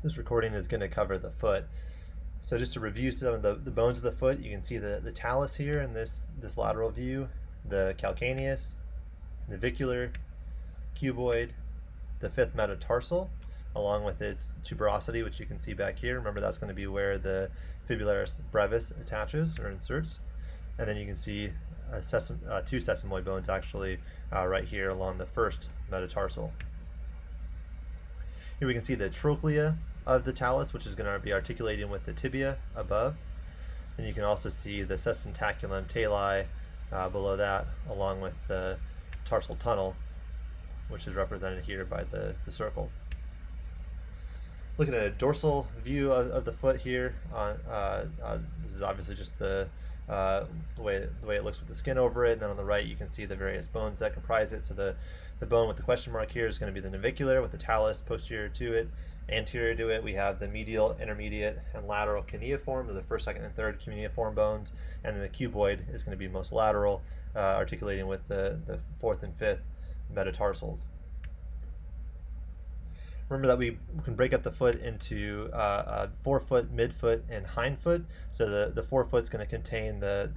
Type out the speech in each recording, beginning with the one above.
This recording is going to cover the foot. So just to review some of the bones of the foot, you can see the talus here in this lateral view, the calcaneus, navicular, cuboid, the fifth metatarsal, along with its tuberosity, which you can see back here. Remember, that's going to be where the fibularis brevis attaches or inserts. And then you can see two sesamoid bones actually right here along the first metatarsal. Here we can see the trochlea of the talus, which is going to be articulating with the tibia above. Then you can also see the sestentaculum tali below that, along with the tarsal tunnel, which is represented here by the circle. Looking at a dorsal view of the foot here, this is obviously just the way it looks with the skin over it. And then on the right, you can see the various bones that comprise it. So the bone with the question mark here is going to be the navicular, with the talus posterior to it. Anterior to it, we have the medial, intermediate, and lateral cuneiform, the first, second, and third cuneiform bones. And then the cuboid is going to be most lateral, articulating with the fourth and fifth metatarsals. Remember that we can break up the foot into forefoot, midfoot, and hindfoot. So the forefoot is going to contain the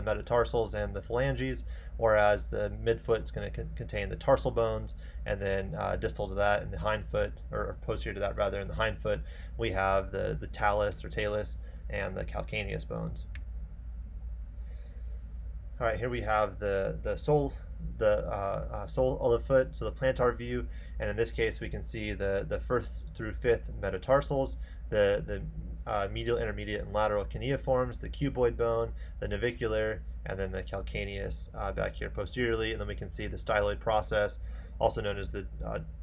metatarsals and the phalanges, whereas the midfoot is going to contain the tarsal bones, and then distal to that in the hindfoot, or posterior to that rather, in the hindfoot, we have the talus or talus and the calcaneus bones. All right, here we have the sole of the foot, so the plantar view, and in this case we can see the first through fifth metatarsals, the medial, intermediate, and lateral cuneiforms, the cuboid bone, the navicular, and then the calcaneus back here posteriorly, and then we can see the styloid process, also known as the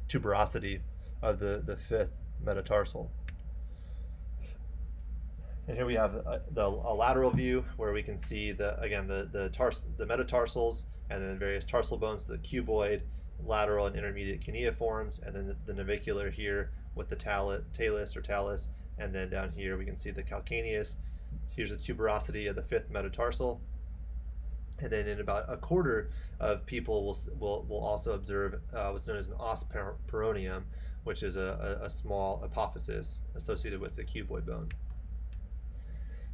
tuberosity of the fifth metatarsal. And here we have a lateral view where we can see the metatarsals, and then various tarsal bones, the cuboid, lateral and intermediate cuneiforms, and then the navicular here with the talus or talus, and then down here we can see the calcaneus. Here's the tuberosity of the fifth metatarsal. And then in about a quarter of people will also observe what's known as an os peroneum, which is a small apophysis associated with the cuboid bone.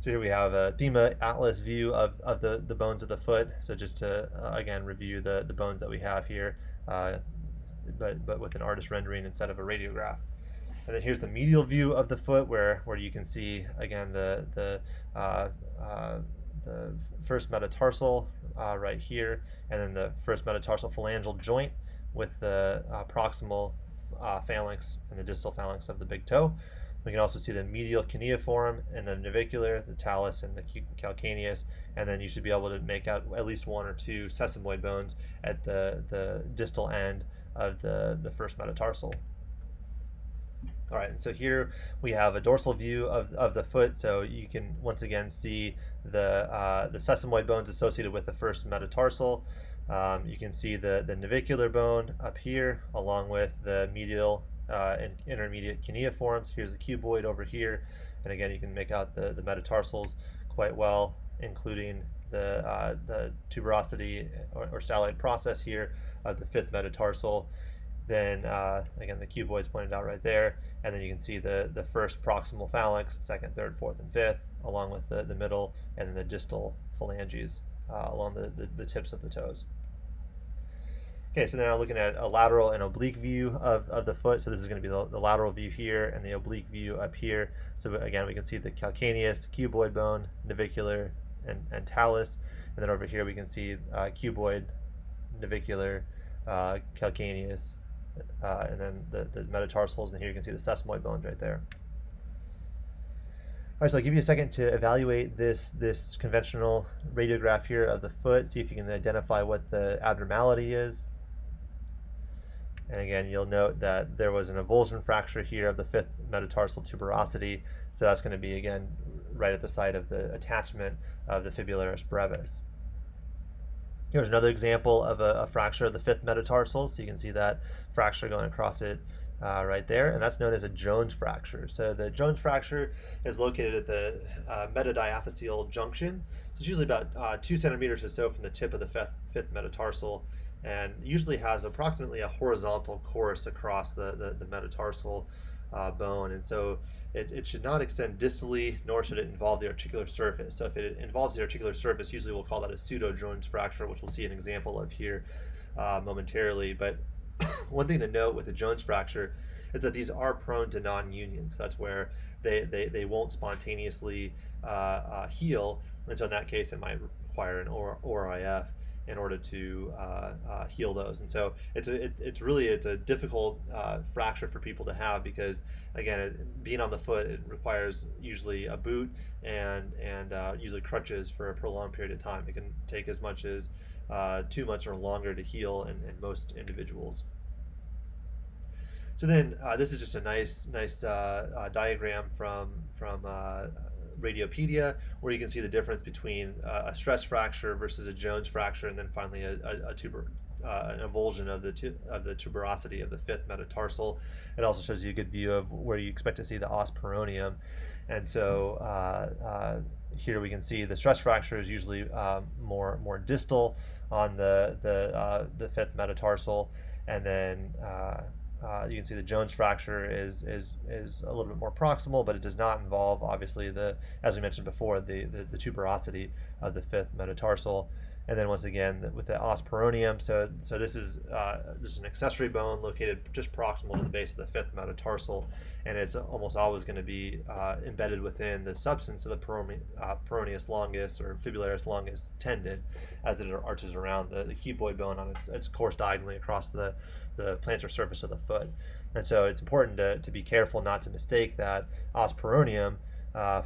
So here we have a Thema Atlas view of the bones of the foot. So just to, again, review the bones that we have here, but with an artist rendering instead of a radiograph. And then here's the medial view of the foot, where you can see, again, the first metatarsal right here, and then the first metatarsal phalangeal joint with the proximal phalanx and the distal phalanx of the big toe. We can also see the medial cuneiform and the navicular, the talus, and the calcaneus, and then you should be able to make out at least one or two sesamoid bones at the distal end of the first metatarsal. All right, and so here we have a dorsal view of the foot, so you can once again see the sesamoid bones associated with the first metatarsal. You can see the navicular bone up here, along with the medial and intermediate cuneiforms. Here's the cuboid over here, and again you can make out the metatarsals quite well, including the tuberosity or styloid process here of the fifth metatarsal. Then again the cuboid's pointed out right there, and then you can see the first proximal phalanx, second, third, fourth, and fifth, along with the middle and then the distal phalanges along the tips of the toes. Okay, so now looking at a lateral and oblique view of the foot. So this is going to be the lateral view here and the oblique view up here. So again, we can see the calcaneus, cuboid bone, navicular, and talus. And then over here we can see cuboid, navicular, calcaneus, and then the metatarsals. And here you can see the sesamoid bones right there. All right, so I'll give you a second to evaluate this conventional radiograph here of the foot, see if you can identify what the abnormality is. And again, you'll note that there was an avulsion fracture here of the fifth metatarsal tuberosity, so that's going to be, again, right at the site of the attachment of the fibularis brevis. Here's another example of a fracture of the fifth metatarsal, so you can see that fracture going across it right there, and that's known as a Jones fracture. So the Jones fracture is located at the metadiaphyseal junction. So it's usually about 2 centimeters or so from the tip of the fifth metatarsal, and usually has approximately a horizontal course across the metatarsal bone, and so it should not extend distally, nor should it involve the articular surface. So if it involves the articular surface, usually we'll call that a pseudo-Jones fracture, which we'll see an example of here momentarily. But one thing to note with a Jones fracture is that these are prone to non-union. So that's where they won't spontaneously heal, and so in that case it might require an ORIF in order to heal those. And so it's a difficult fracture for people to have, because again, being on the foot, it requires usually a boot and usually crutches for a prolonged period of time. It can take as much as 2 months or longer to heal in most individuals. So then this is just a nice diagram from Radiopedia, where you can see the difference between a stress fracture versus a Jones fracture, and then finally an avulsion of the tuberosity of the fifth metatarsal. It also shows you a good view of where you expect to see the os peroneum. And so here we can see the stress fracture is usually more distal on the fifth metatarsal, and then you can see the Jones fracture is a little bit more proximal, but it does not involve, obviously, as we mentioned before, the tuberosity of the fifth metatarsal. And then once again with the os peroneum, so this is just an accessory bone located just proximal to the base of the fifth metatarsal, and it's almost always going to be embedded within the substance of the peroneus longus or fibularis longus tendon, as it arches around the cuboid bone on its course diagonally across the plantar surface of the foot. And so it's important to be careful not to mistake that os peroneum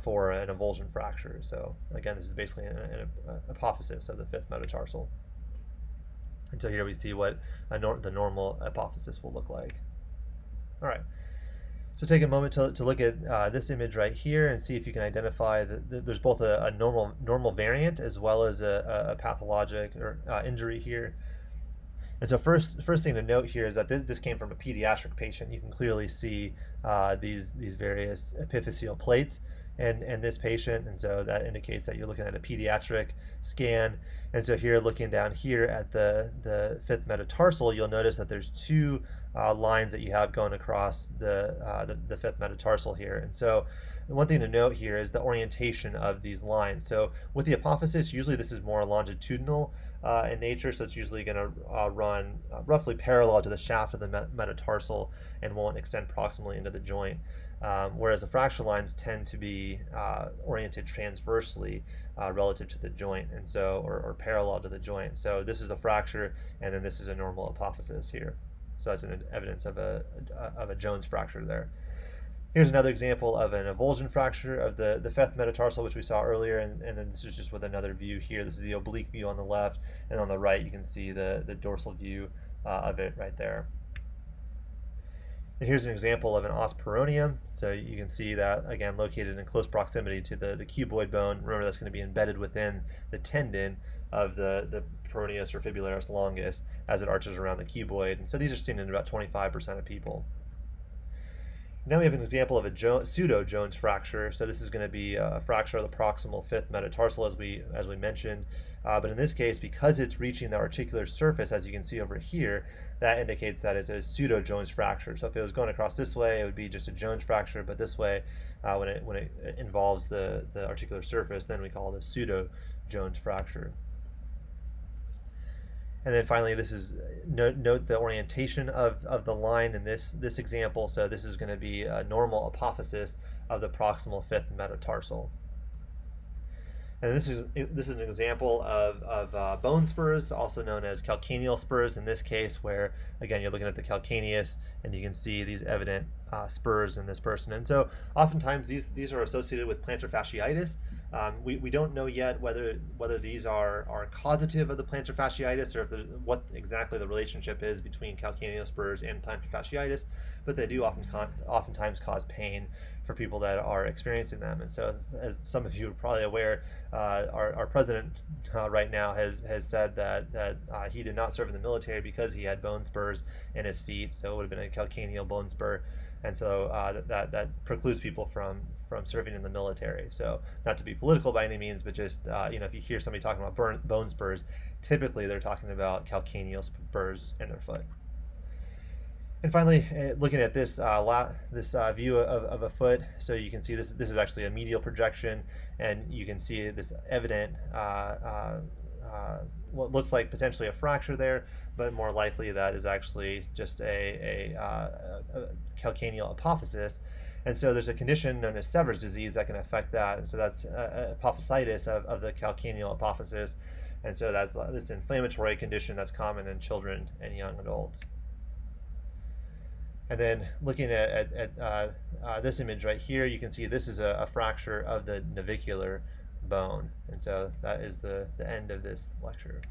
for an avulsion fracture. So again, this is basically an apophysis of the fifth metatarsal. And so here we see what the normal apophysis will look like. All right. So take a moment to look at this image right here and see if you can identify that there's both a normal variant as well as a pathologic or injury here. And so first thing to note here is that this came from a pediatric patient. You can clearly see these various epiphyseal plates and this patient, and so that indicates that you're looking at a pediatric scan. And so here, looking down here at the fifth metatarsal, you'll notice that there's two lines that you have going across the fifth metatarsal here. And so one thing to note here is the orientation of these lines. So with the apophysis, usually this is more longitudinal in nature, so it's usually going to run roughly parallel to the shaft of the metatarsal and won't extend proximally into the joint. Whereas the fracture lines tend to be oriented transversely relative to the joint, and so or parallel to the joint. So this is a fracture, and then this is a normal apophysis here. So that's an evidence of a Jones fracture there. Here's another example of an avulsion fracture of the fifth metatarsal, which we saw earlier, and then this is just with another view here. This is the oblique view on the left, and on the right you can see the dorsal view of it right there. And here's an example of an os peroneum. So you can see that, again, located in close proximity to the cuboid bone. Remember, that's going to be embedded within the tendon of the peroneus or fibularis longus as it arches around the cuboid. And so these are seen in about 25% of people. Now we have an example of a pseudo-Jones fracture. So this is going to be a fracture of the proximal fifth metatarsal, as we mentioned. But in this case, because it's reaching the articular surface, as you can see over here, that indicates that it's a pseudo-Jones fracture. So if it was going across this way, it would be just a Jones fracture. But this way, when it involves the articular surface, then we call it a pseudo-Jones fracture. And then finally, this is note the orientation of the line in this example. So this is going to be a normal apophysis of the proximal fifth metatarsal. And this is an example of bone spurs, also known as calcaneal spurs in this case, where again you're looking at the calcaneus and you can see these evident spurs in this person. And so oftentimes these are associated with plantar fasciitis. We don't know yet whether these are causative of the plantar fasciitis or what exactly the relationship is between calcaneal spurs and plantar fasciitis, but they do oftentimes cause pain for people that are experiencing them. And so, as some of you are probably aware, our president right now has said that he did not serve in the military because he had bone spurs in his feet, so it would have been a calcaneal bone spur, and so that precludes people from serving in the military. So not to be political by any means, but just if you hear somebody talking about bone spurs, typically they're talking about calcaneal spurs in their foot. And finally, looking at this view of a foot, so you can see this is actually a medial projection, and you can see this evident what looks like potentially a fracture there, but more likely that is actually just a calcaneal apophysis. And so there's a condition known as Sever's disease that can affect that. And so that's apophysitis of the calcaneal apophysis. And so that's this inflammatory condition that's common in children and young adults. And then looking at this image right here, you can see this is a fracture of the navicular bone. And so that is the end of this lecture.